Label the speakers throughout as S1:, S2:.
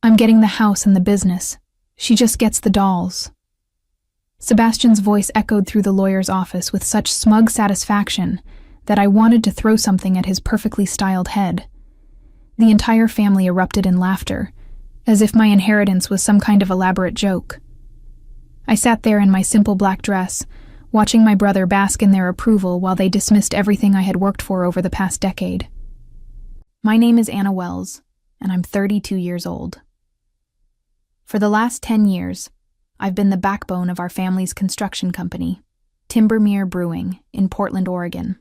S1: I'm getting the house and the business. She just gets the dolls." Sebastian's voice echoed through the lawyer's office with such smug satisfaction that I wanted to throw something at his perfectly styled head. The entire family erupted in laughter, as if my inheritance was some kind of elaborate joke. I sat there in my simple black dress, watching my brother bask in their approval while they dismissed everything I had worked for over the past decade. My name is Anna Wells, and I'm 32 years old. For the last 10 years, I've been the backbone of our family's construction company, Timbermere Brewing, in Portland, Oregon.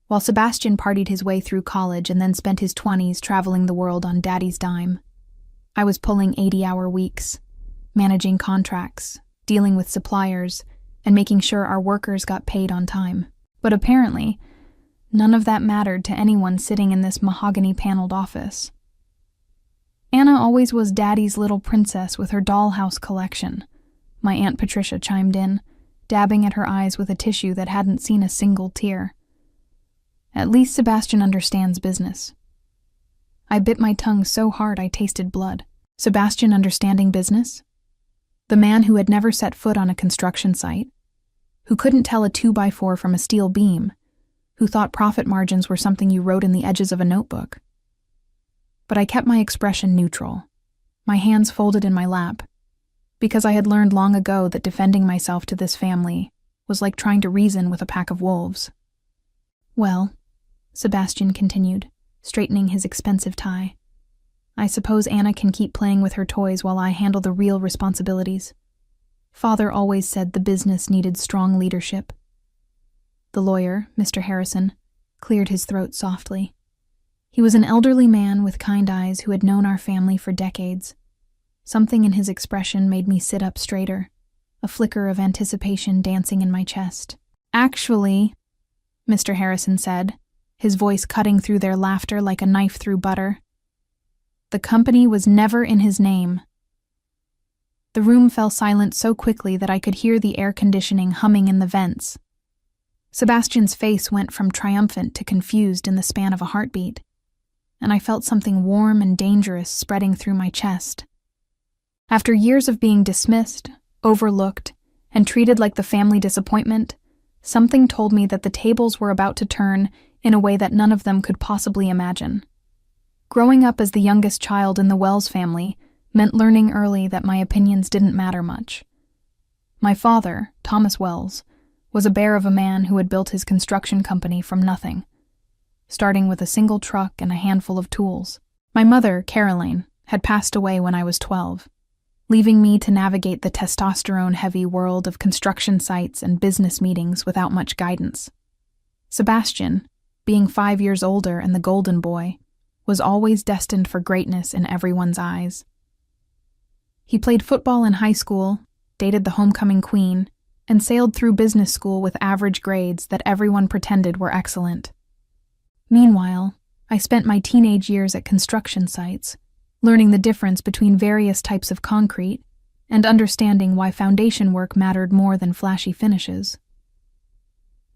S1: While Sebastian partied his way through college and then spent his 20s traveling the world on daddy's dime, I was pulling 80-hour weeks, managing contracts, dealing with suppliers, and making sure our workers got paid on time. But apparently, none of that mattered to anyone sitting in this mahogany-paneled office. Anna always was Daddy's little princess with her dollhouse collection, my Aunt Patricia chimed in, dabbing at her eyes with a tissue that hadn't seen a single tear. At least Sebastian understands business. I bit my tongue so hard I tasted blood. Sebastian understanding business? The man who had never set foot on a construction site, who couldn't tell a 2x4 from a steel beam, who thought profit margins were something you wrote in the edges of a notebook. But I kept my expression neutral, my hands folded in my lap, because I had learned long ago that defending myself to this family was like trying to reason with a pack of wolves. "Well," Sebastian continued, straightening his expensive tie, "I suppose Anna can keep playing with her toys while I handle the real responsibilities. Father always said the business needed strong leadership." The lawyer, Mr. Harrison, cleared his throat softly. He was an elderly man with kind eyes who had known our family for decades. Something in his expression made me sit up straighter, a flicker of anticipation dancing in my chest. "Actually," Mr. Harrison said, his voice cutting through their laughter like a knife through butter, "the company was never in his name." The room fell silent so quickly that I could hear the air conditioning humming in the vents. Sebastian's face went from triumphant to confused in the span of a heartbeat, and I felt something warm and dangerous spreading through my chest. After years of being dismissed, overlooked, and treated like the family disappointment, something told me that the tables were about to turn in a way that none of them could possibly imagine. Growing up as the youngest child in the Wells family meant learning early that my opinions didn't matter much. My father, Thomas Wells, was a bear of a man who had built his construction company from nothing, starting with a single truck and a handful of tools. My mother, Caroline, had passed away when I was 12, leaving me to navigate the testosterone-heavy world of construction sites and business meetings without much guidance. Sebastian, being 5 years older and the golden boy, was always destined for greatness in everyone's eyes. He played football in high school, dated the homecoming queen, and sailed through business school with average grades that everyone pretended were excellent. Meanwhile, I spent my teenage years at construction sites, learning the difference between various types of concrete and understanding why foundation work mattered more than flashy finishes.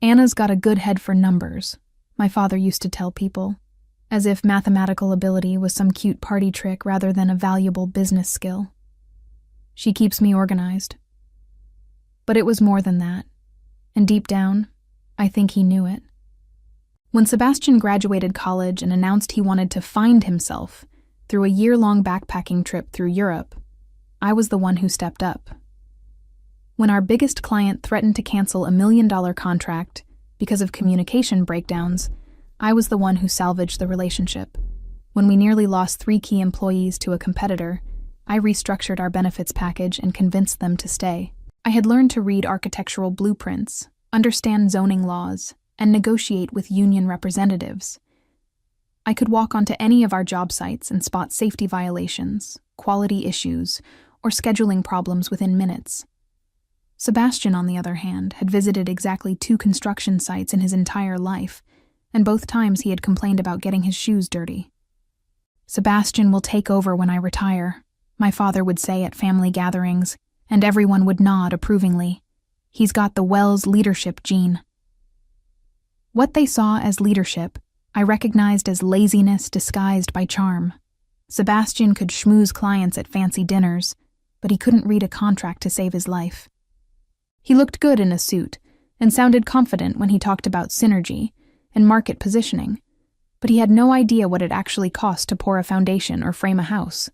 S1: "Anna's got a good head for numbers," my father used to tell people, as if mathematical ability was some cute party trick rather than a valuable business skill. "She keeps me organized." But it was more than that, and deep down, I think he knew it. When Sebastian graduated college and announced he wanted to find himself through a year-long backpacking trip through Europe, I was the one who stepped up. When our biggest client threatened to cancel a $1 million contract because of communication breakdowns, I was the one who salvaged the relationship. When we nearly lost 3 key employees to a competitor, I restructured our benefits package and convinced them to stay. I had learned to read architectural blueprints, understand zoning laws, and negotiate with union representatives. I could walk onto any of our job sites and spot safety violations, quality issues, or scheduling problems within minutes. Sebastian, on the other hand, had visited exactly 2 construction sites in his entire life, and both times he had complained about getting his shoes dirty. "Sebastian will take over when I retire," my father would say at family gatherings, and everyone would nod approvingly. "He's got the Wells leadership gene." What they saw as leadership, I recognized as laziness disguised by charm. Sebastian could schmooze clients at fancy dinners, but he couldn't read a contract to save his life. He looked good in a suit and sounded confident when he talked about synergy and market positioning, but he had no idea what it actually cost to pour a foundation or frame a house.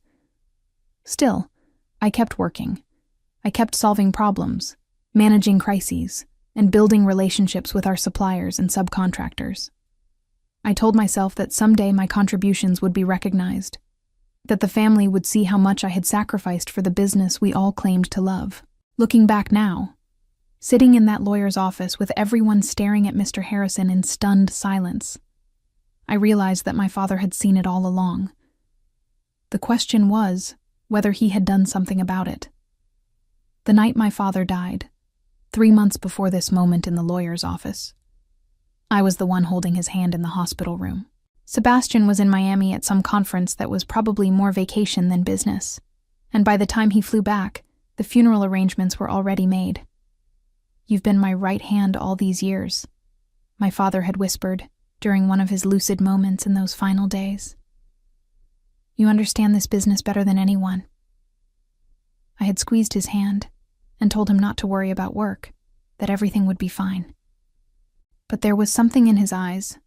S1: Still, I kept working. I kept solving problems, managing crises, and building relationships with our suppliers and subcontractors. I told myself that someday my contributions would be recognized, that the family would see how much I had sacrificed for the business we all claimed to love. Looking back now, sitting in that lawyer's office with everyone staring at Mr. Harrison in stunned silence, I realized that my father had seen it all along. The question was whether he had done something about it. The night my father died, 3 months before this moment in the lawyer's office, I was the one holding his hand in the hospital room. Sebastian was in Miami at some conference that was probably more vacation than business, and by the time he flew back, the funeral arrangements were already made. "You've been my right hand all these years," my father had whispered during one of his lucid moments in those final days. "You understand this business better than anyone." I had squeezed his hand and told him not to worry about work, that everything would be fine. But there was something in his eyes,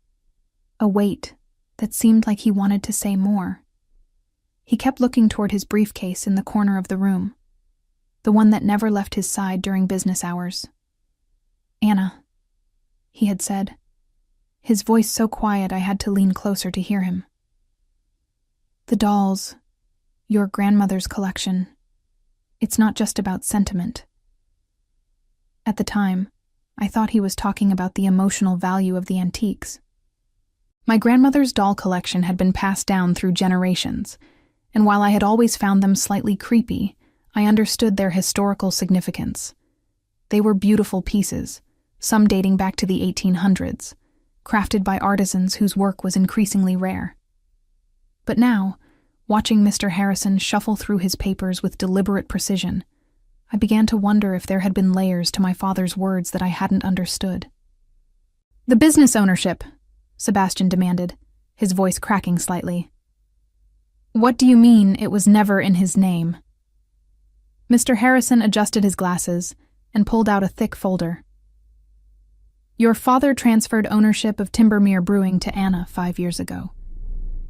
S1: a weight that seemed like he wanted to say more. He kept looking toward his briefcase in the corner of the room, the one that never left his side during business hours. "Anna," he had said, his voice so quiet I had to lean closer to hear him. "The dolls, your grandmother's collection, it's not just about sentiment." At the time, I thought he was talking about the emotional value of the antiques. My grandmother's doll collection had been passed down through generations, and while I had always found them slightly creepy, I understood their historical significance. They were beautiful pieces, some dating back to the 1800s, crafted by artisans whose work was increasingly rare. But now, watching Mr. Harrison shuffle through his papers with deliberate precision, I began to wonder if there had been layers to my father's words that I hadn't understood. "The business ownership," Sebastian demanded, his voice cracking slightly. "What do you mean it was never in his name?" Mr. Harrison adjusted his glasses and pulled out a thick folder. "Your father transferred ownership of Timbermere Brewing to Anna 5 years ago.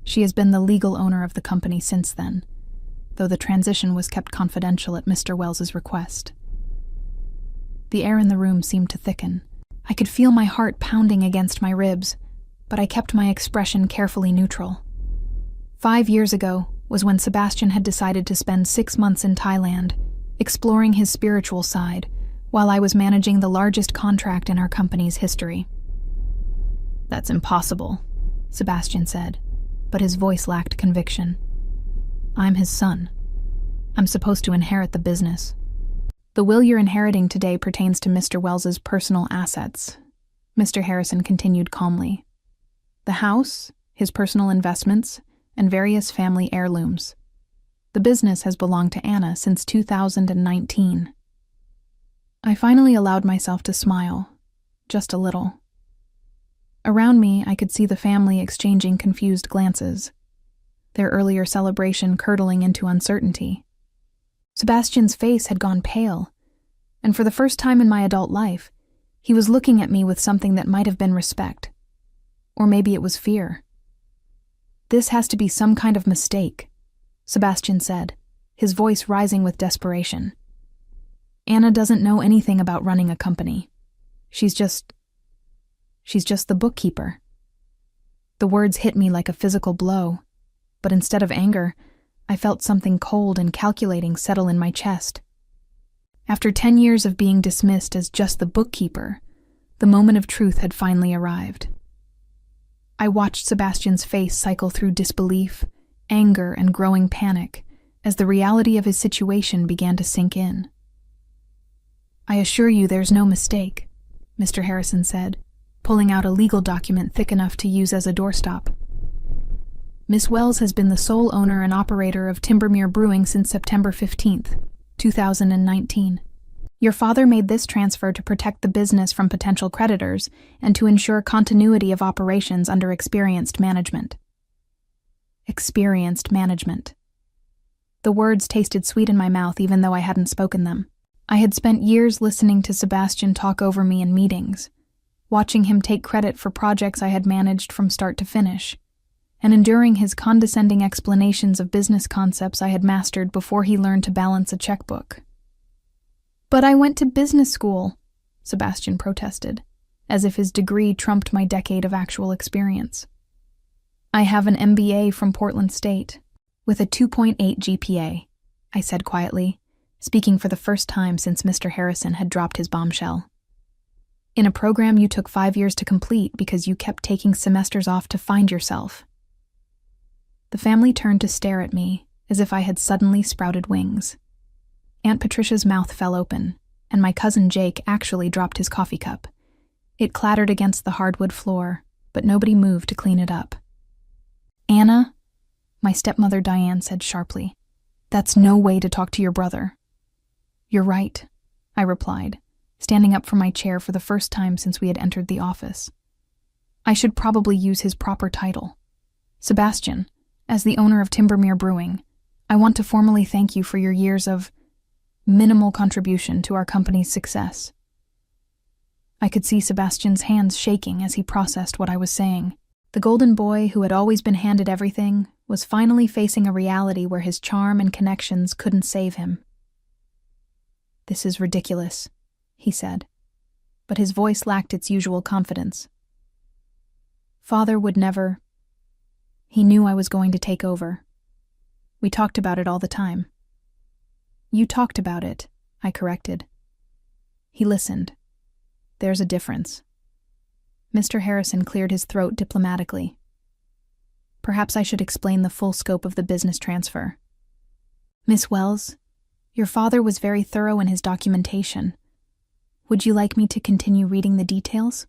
S1: She has been the legal owner of the company since then, though the transition was kept confidential at Mr. Wells's request." The air in the room seemed to thicken. I could feel my heart pounding against my ribs, but I kept my expression carefully neutral. 5 years ago was when Sebastian had decided to spend 6 months in Thailand, exploring his spiritual side, while I was managing the largest contract in our company's history. "That's impossible," Sebastian said, but his voice lacked conviction. "I'm his son. I'm supposed to inherit the business. The will you're inheriting today pertains to Mr. Wells's personal assets," Mr. Harrison continued calmly. "The house, his personal investments, and various family heirlooms. The business has belonged to Anna since 2019. I finally allowed myself to smile, just a little. Around me, I could see the family exchanging confused glances, their earlier celebration curdling into uncertainty. Sebastian's face had gone pale, and for the first time in my adult life, he was looking at me with something that might have been respect. Or maybe it was fear. "This has to be some kind of mistake," Sebastian said, his voice rising with desperation. "Anna doesn't know anything about running a company. She's just the bookkeeper." The words hit me like a physical blow, but instead of anger, I felt something cold and calculating settle in my chest. After 10 years of being dismissed as just the bookkeeper, the moment of truth had finally arrived. I watched Sebastian's face cycle through disbelief, anger, and growing panic as the reality of his situation began to sink in. "I assure you there's no mistake," Mr. Harrison said, pulling out a legal document thick enough to use as a doorstop. "Miss Wells has been the sole owner and operator of Timbermere Brewing since September 15th, 2019. Your father made this transfer to protect the business from potential creditors and to ensure continuity of operations under experienced management." experienced management. The words tasted sweet in my mouth even though I hadn't spoken them. I had spent years listening to Sebastian talk over me in meetings, watching him take credit for projects I had managed from start to finish, and enduring his condescending explanations of business concepts I had mastered before he learned to balance a checkbook. "But I went to business school," Sebastian protested, as if his degree trumped my decade of actual experience. "I have an MBA from Portland State, with a 2.8 GPA, I said quietly, speaking for the first time since Mr. Harrison had dropped his bombshell. "In a program you took 5 years to complete because you kept taking semesters off to find yourself." The family turned to stare at me, as if I had suddenly sprouted wings. Aunt Patricia's mouth fell open, and my cousin Jake actually dropped his coffee cup. It clattered against the hardwood floor, but nobody moved to clean it up. "Anna," my stepmother Diane said sharply, "that's no way to talk to your brother." "You're right," I replied, standing up from my chair for the first time since we had entered the office. "I should probably use his proper title. Sebastian, as the owner of Timbermere Brewing, I want to formally thank you for your years of minimal contribution to our company's success." I could see Sebastian's hands shaking as he processed what I was saying. The golden boy who had always been handed everything was finally facing a reality where his charm and connections couldn't save him. "This is ridiculous," he said, but his voice lacked its usual confidence. "Father would never. He knew I was going to take over. We talked about it all the time." "You talked about it," I corrected. He listened. "There's a difference." Mr. Harrison cleared his throat diplomatically. "Perhaps I should explain the full scope of the business transfer. Miss Wells, your father was very thorough in his documentation. Would you like me to continue reading the details?"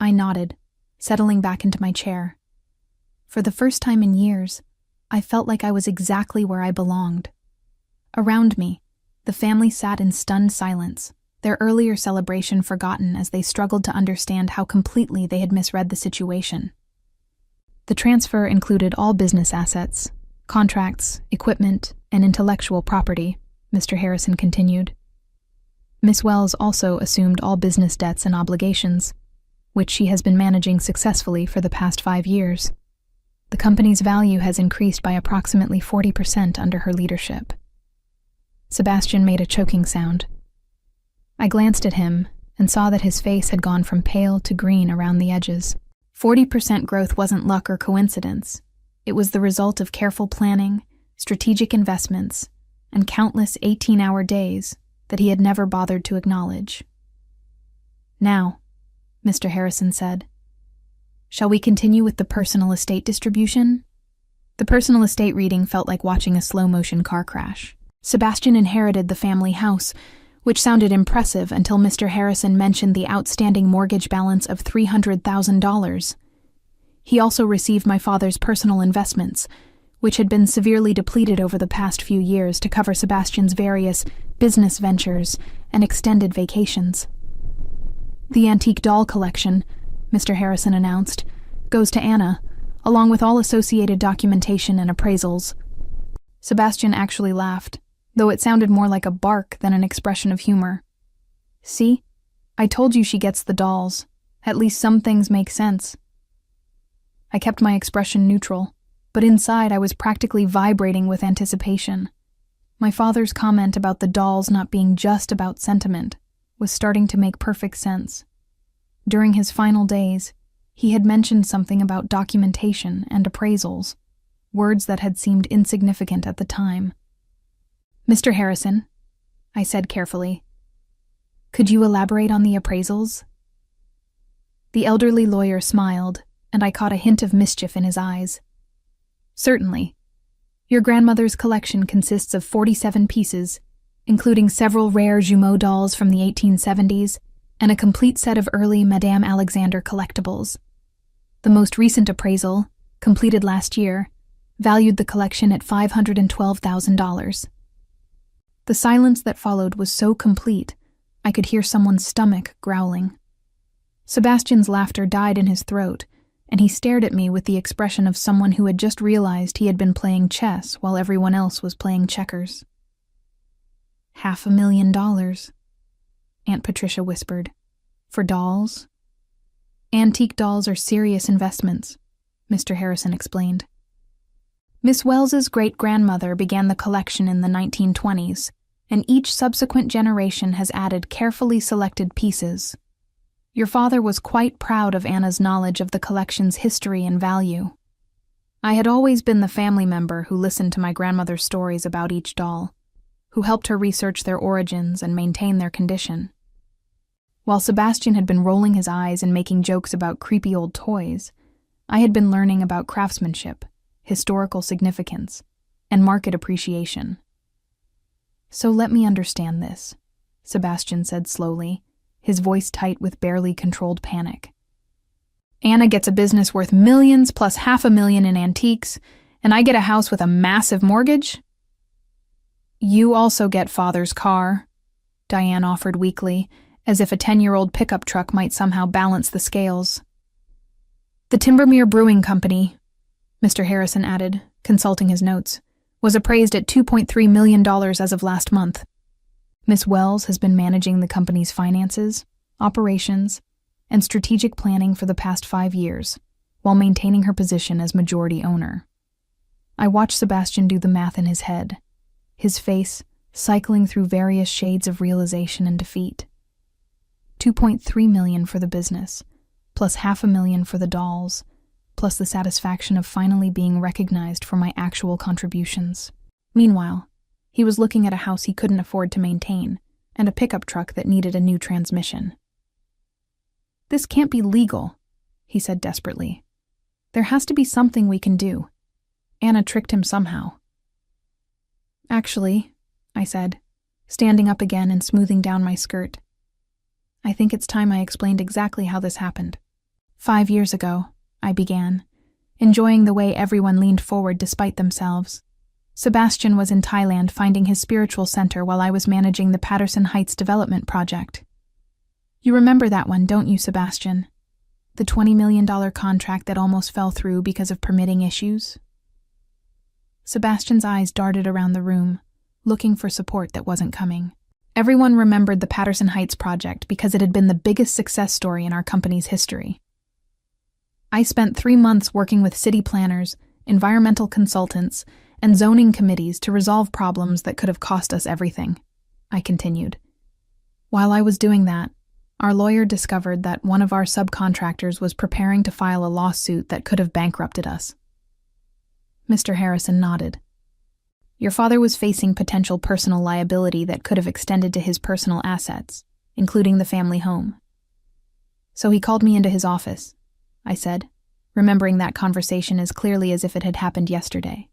S1: I nodded, settling back into my chair. For the first time in years, I felt like I was exactly where I belonged. Around me, the family sat in stunned silence, their earlier celebration forgotten as they struggled to understand how completely they had misread the situation. The transfer included all business assets, contracts, equipment, and intellectual property, Mr. Harrison continued. Miss Wells also assumed all business debts and obligations, which she has been managing successfully for the past 5 years. The company's value has increased by approximately 40% under her leadership. Sebastian made a choking sound. I glanced at him and saw that his face had gone from pale to green around the edges. 40% growth wasn't luck or coincidence. It was the result of careful planning, strategic investments, and countless 18-hour days that he had never bothered to acknowledge. "Now," Mr. Harrison said, "shall we continue with the personal estate distribution?" The personal estate reading felt like watching a slow-motion car crash. Sebastian inherited the family house, which sounded impressive until Mr. Harrison mentioned the outstanding mortgage balance of $300,000. He also received my father's personal investments, which had been severely depleted over the past few years to cover Sebastian's various business ventures and extended vacations. "The antique doll collection," Mr. Harrison announced, "goes to Anna, along with all associated documentation and appraisals." Sebastian actually laughed, though it sounded more like a bark than an expression of humor. "See? I told you she gets the dolls. At least some things make sense." I kept my expression neutral, but inside I was practically vibrating with anticipation. My father's comment about the dolls not being just about sentiment was starting to make perfect sense. During his final days, he had mentioned something about documentation and appraisals, words that had seemed insignificant at the time. "Mr. Harrison," I said carefully, "could you elaborate on the appraisals?" The elderly lawyer smiled, and I caught a hint of mischief in his eyes. "Certainly. Your grandmother's collection consists of 47 pieces, including several rare jumeau dolls from the 1870s and a complete set of early Madame Alexander collectibles. The most recent appraisal, completed last year, valued the collection at $512,000. The silence that followed was so complete, I could hear someone's stomach growling. Sebastian's laughter died in his throat, and he stared at me with the expression of someone who had just realized he had been playing chess while everyone else was playing checkers. $500,000, Aunt Patricia whispered. For dolls? Antique dolls are serious investments, Mr. Harrison explained. Miss Wells's great-grandmother began the collection in the 1920s, and each subsequent generation has added carefully selected pieces. Your father was quite proud of Anna's knowledge of the collection's history and value. I had always been the family member who listened to my grandmother's stories about each doll, who helped her research their origins and maintain their condition. While Sebastian had been rolling his eyes and making jokes about creepy old toys, I had been learning about craftsmanship, historical significance, and market appreciation. So let me understand this, Sebastian said slowly, his voice tight with barely controlled panic. Anna gets a business worth millions plus $500,000 in antiques, and I get a house with a massive mortgage? You also get father's car, Diane offered weakly, as if a 10-year-old pickup truck might somehow balance the scales. The Timbermere Brewing Company, Mr. Harrison added, consulting his notes, was appraised at $2.3 million as of last month. Miss Wells has been managing the company's finances, operations, and strategic planning for the past 5 years, while maintaining her position as majority owner. I watched Sebastian do the math in his head, his face cycling through various shades of realization and defeat. $2.3 million for the business, plus $500,000 for the dolls, plus the satisfaction of finally being recognized for my actual contributions. Meanwhile, he was looking at a house he couldn't afford to maintain, and a pickup truck that needed a new transmission. This can't be legal, he said desperately. There has to be something we can do. Anna tricked him somehow. Actually, I said, standing up again and smoothing down my skirt. I think it's time I explained exactly how this happened. 5 years ago, I began, enjoying the way everyone leaned forward despite themselves. Sebastian was in Thailand finding his spiritual center while I was managing the Patterson Heights development project. You remember that one, don't you, Sebastian? The $20 million contract that almost fell through because of permitting issues? Sebastian's eyes darted around the room, looking for support that wasn't coming. Everyone remembered the Patterson Heights project because it had been the biggest success story in our company's history. I spent 3 months working with city planners, environmental consultants, and zoning committees to resolve problems that could have cost us everything, I continued. While I was doing that, our lawyer discovered that one of our subcontractors was preparing to file a lawsuit that could have bankrupted us. Mr. Harrison nodded. Your father was facing potential personal liability that could have extended to his personal assets, including the family home. So he called me into his office, I said, remembering that conversation as clearly as if it had happened yesterday.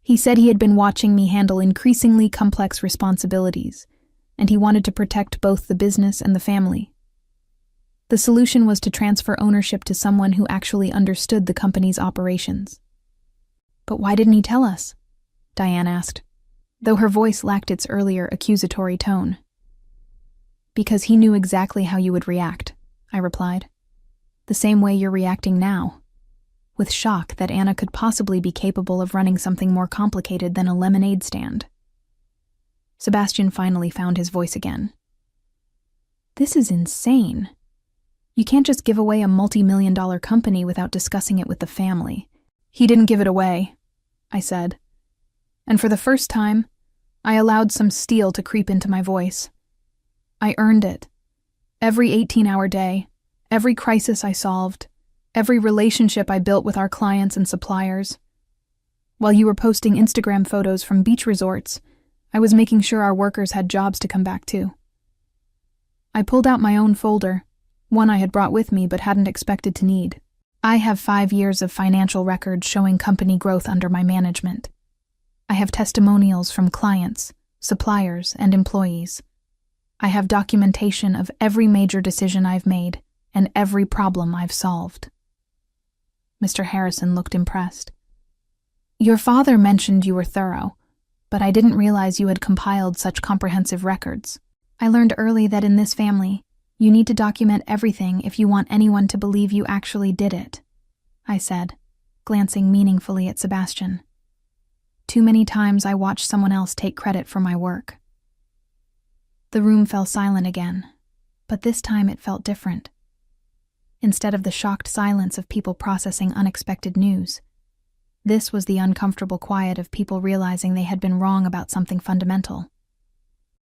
S1: He said he had been watching me handle increasingly complex responsibilities, and he wanted to protect both the business and the family. The solution was to transfer ownership to someone who actually understood the company's operations. But why didn't he tell us? Diane asked, though her voice lacked its earlier accusatory tone. Because he knew exactly how you would react, I replied. The same way you're reacting now, with shock that Anna could possibly be capable of running something more complicated than a lemonade stand. Sebastian finally found his voice again. This is insane. You can't just give away a multi-million-dollar company without discussing it with the family. He didn't give it away, I said. And for the first time, I allowed some steel to creep into my voice. I earned it. Every 18-hour day, every crisis I solved, every relationship I built with our clients and suppliers. While you were posting Instagram photos from beach resorts, I was making sure our workers had jobs to come back to. I pulled out my own folder, one I had brought with me but hadn't expected to need. I have 5 years of financial records showing company growth under my management. I have testimonials from clients, suppliers, and employees. I have documentation of every major decision I've made and every problem I've solved. Mr. Harrison looked impressed. Your father mentioned you were thorough, but I didn't realize you had compiled such comprehensive records. I learned early that in this family, You need to document everything if you want anyone to believe you actually did it, I said, glancing meaningfully at Sebastian. Too many times I watched someone else take credit for my work. The room fell silent again, but this time it felt different. Instead of the shocked silence of people processing unexpected news, this was the uncomfortable quiet of people realizing they had been wrong about something fundamental.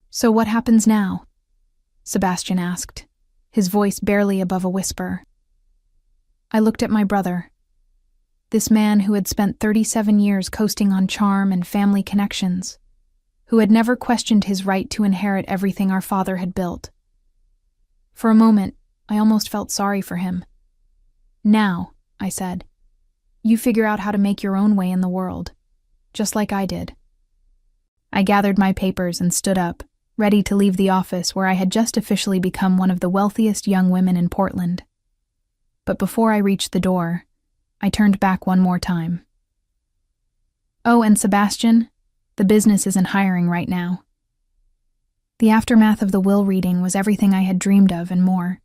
S1: So what happens now? Sebastian asked, his voice barely above a whisper. I looked at my brother. This man who had spent 37 years coasting on charm and family connections, who had never questioned his right to inherit everything our father had built. For a moment, I almost felt sorry for him. Now, I said, you figure out how to make your own way in the world, just like I did. I gathered my papers and stood up, ready to leave the office where I had just officially become one of the wealthiest young women in Portland. But before I reached the door, I turned back one more time. Oh, and Sebastian, the business isn't hiring right now. The aftermath of the will reading was everything I had dreamed of and more.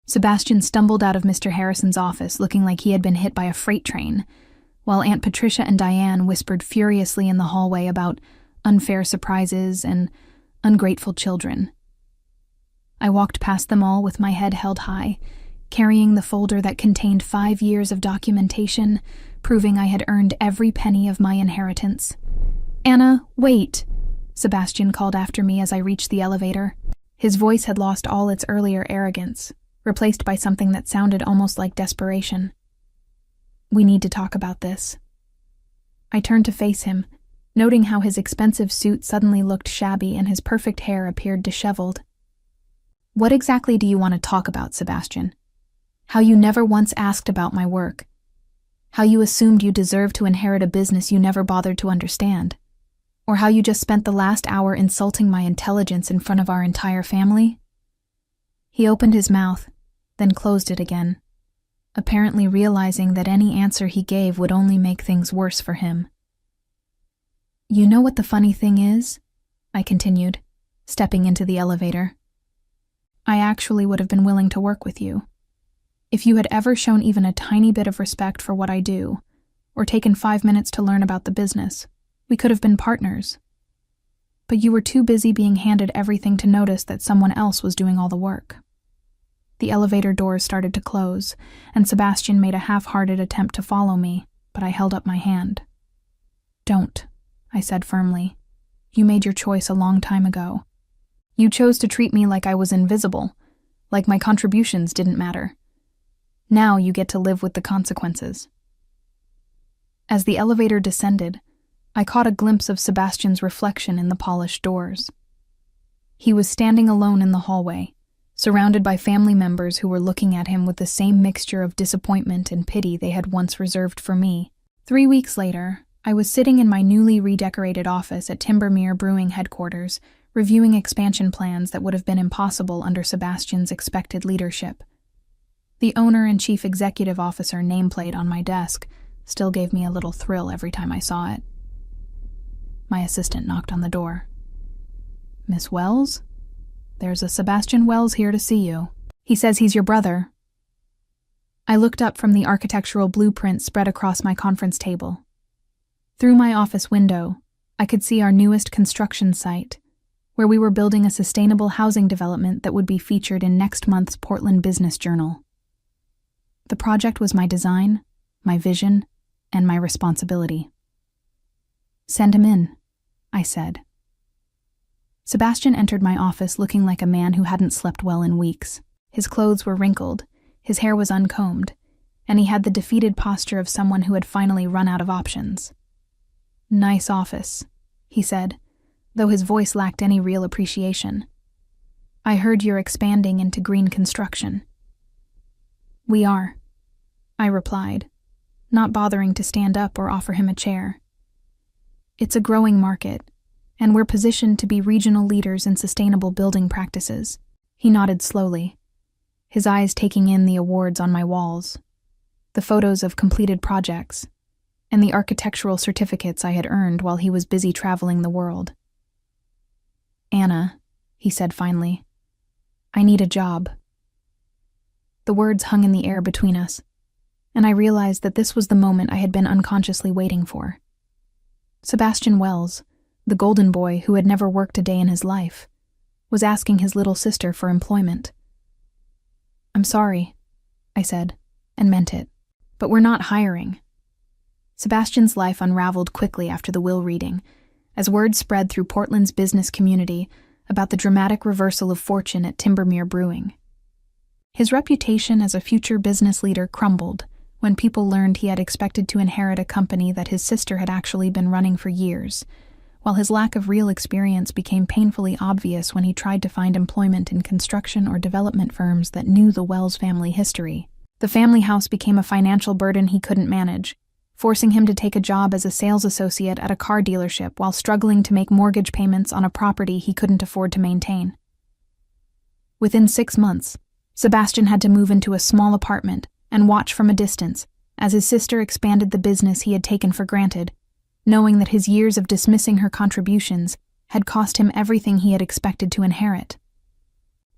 S1: Sebastian stumbled out of Mr. Harrison's office looking like he had been hit by a freight train, while Aunt Patricia and Diane whispered furiously in the hallway about unfair surprises and ungrateful children. I walked past them all with my head held high, carrying the folder that contained 5 years of documentation, proving I had earned every penny of my inheritance. Anna, wait, Sebastian called after me as I reached the elevator. His voice had lost all its earlier arrogance, replaced by something that sounded almost like desperation. We need to talk about this. I turned to face him, noting how his expensive suit suddenly looked shabby and his perfect hair appeared disheveled. What exactly do you want to talk about, Sebastian? How you never once asked about my work. How you assumed you deserved to inherit a business you never bothered to understand. Or how you just spent the last hour insulting my intelligence in front of our entire family? He opened his mouth, then closed it again, apparently realizing that any answer he gave would only make things worse for him. You know what the funny thing is? I continued, stepping into the elevator. I actually would have been willing to work with you. If you had ever shown even a tiny bit of respect for what I do, or taken 5 minutes to learn about the business, we could have been partners. But you were too busy being handed everything to notice that someone else was doing all the work. The elevator doors started to close, and Sebastian made a half-hearted attempt to follow me, but I held up my hand. Don't, I said firmly. You made your choice a long time ago. You chose to treat me like I was invisible, like my contributions didn't matter. Now you get to live with the consequences. As the elevator descended, I caught a glimpse of Sebastian's reflection in the polished doors. He was standing alone in the hallway, surrounded by family members who were looking at him with the same mixture of disappointment and pity they had once reserved for me. 3 weeks later, I was sitting in my newly redecorated office at Timbermere Brewing headquarters, reviewing expansion plans that would have been impossible under Sebastian's expected leadership. The owner and chief executive officer nameplate on my desk still gave me a little thrill every time I saw it. My assistant knocked on the door. Miss Wells? There's a Sebastian Wells here to see you. He says he's your brother. I looked up from the architectural blueprint spread across my conference table. Through my office window, I could see our newest construction site, where we were building a sustainable housing development that would be featured in next month's Portland Business Journal. The project was my design, my vision, and my responsibility. Send him in, I said. Sebastian entered my office looking like a man who hadn't slept well in weeks. His clothes were wrinkled, his hair was uncombed, and he had the defeated posture of someone who had finally run out of options. Nice office, he said, though his voice lacked any real appreciation. I heard you're expanding into green construction. We are, I replied, not bothering to stand up or offer him a chair. It's a growing market, and we're positioned to be regional leaders in sustainable building practices. He nodded slowly, his eyes taking in the awards on my walls, the photos of completed projects, and the architectural certificates I had earned while he was busy traveling the world. Anna, he said finally, I need a job. The words hung in the air between us, and I realized that this was the moment I had been unconsciously waiting for. Sebastian Wells, the golden boy who had never worked a day in his life, was asking his little sister for employment. "I'm sorry," I said, and meant it, "but we're not hiring." Sebastian's life unraveled quickly after the will reading, as word spread through Portland's business community about the dramatic reversal of fortune at Timbermere Brewing. His reputation as a future business leader crumbled when people learned he had expected to inherit a company that his sister had actually been running for years, while his lack of real experience became painfully obvious when he tried to find employment in construction or development firms that knew the Wells family history. The family house became a financial burden he couldn't manage, forcing him to take a job as a sales associate at a car dealership while struggling to make mortgage payments on a property he couldn't afford to maintain. Within 6 months, Sebastian had to move into a small apartment and watch from a distance as his sister expanded the business he had taken for granted, knowing that his years of dismissing her contributions had cost him everything he had expected to inherit.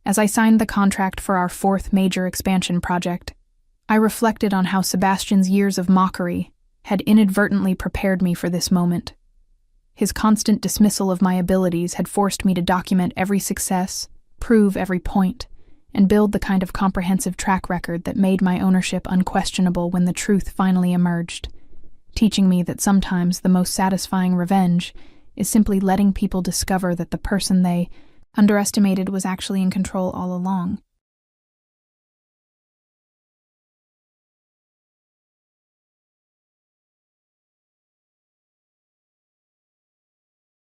S1: As I signed the contract for our 4th major expansion project, I reflected on how Sebastian's years of mockery had inadvertently prepared me for this moment. His constant dismissal of my abilities had forced me to document every success, prove every point, and build the kind of comprehensive track record that made my ownership unquestionable when the truth finally emerged, teaching me that sometimes the most satisfying revenge is simply letting people discover that the person they underestimated was actually in control all along.